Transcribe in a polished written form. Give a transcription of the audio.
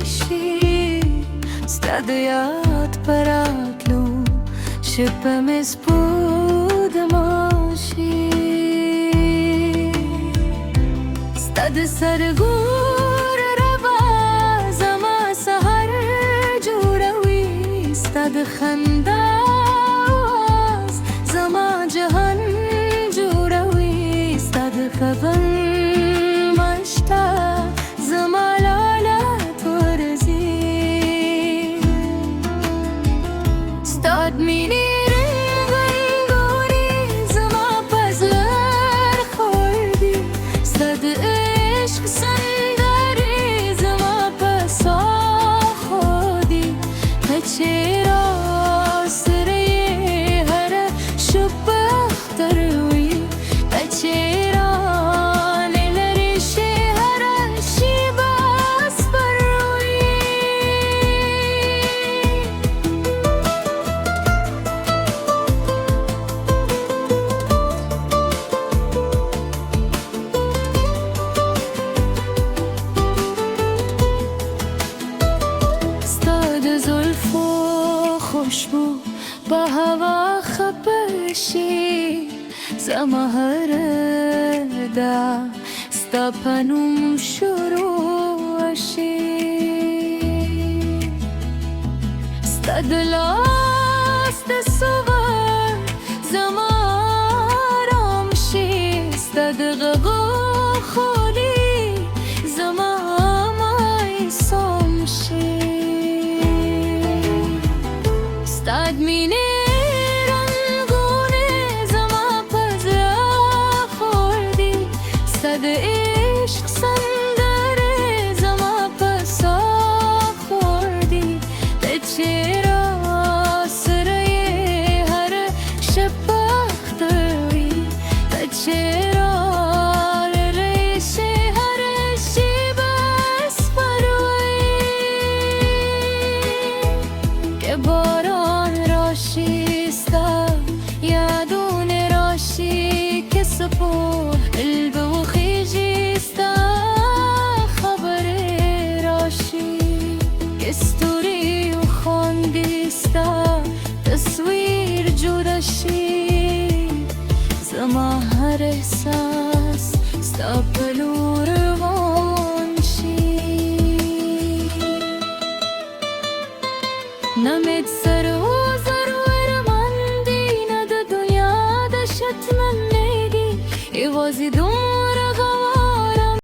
شي ستاد یاد پراتلو شپم سپود ماشي ستاد سرگور ربا زما سهر جوروي ستاد خنداز زما جهان جوروي ستاد خبن مشتا زما لالات ورزي ستاد ميني خوشبو با هوا خپشی زما هردا ستا پنوم شروع شی ستا دلاست سوار زما رام شی ستا دغغو خولی زما مای سام شی ستاد مینه رنگونه زما پزلا خوردی ستاد عشق سندره زما پسا خوردی ده چرا سره هر شب بختوی ده چرا ریش هر شب اسپروی که باران راشيستا يا دون راشي كسبو البو خيجيستا خبر راشي كستوري وخونديستا تصوير جودشي زما هر احساس ستا بلور وانشي نمد سر وزر من دينا دا دنيا دا شتمنيدي يوازي دون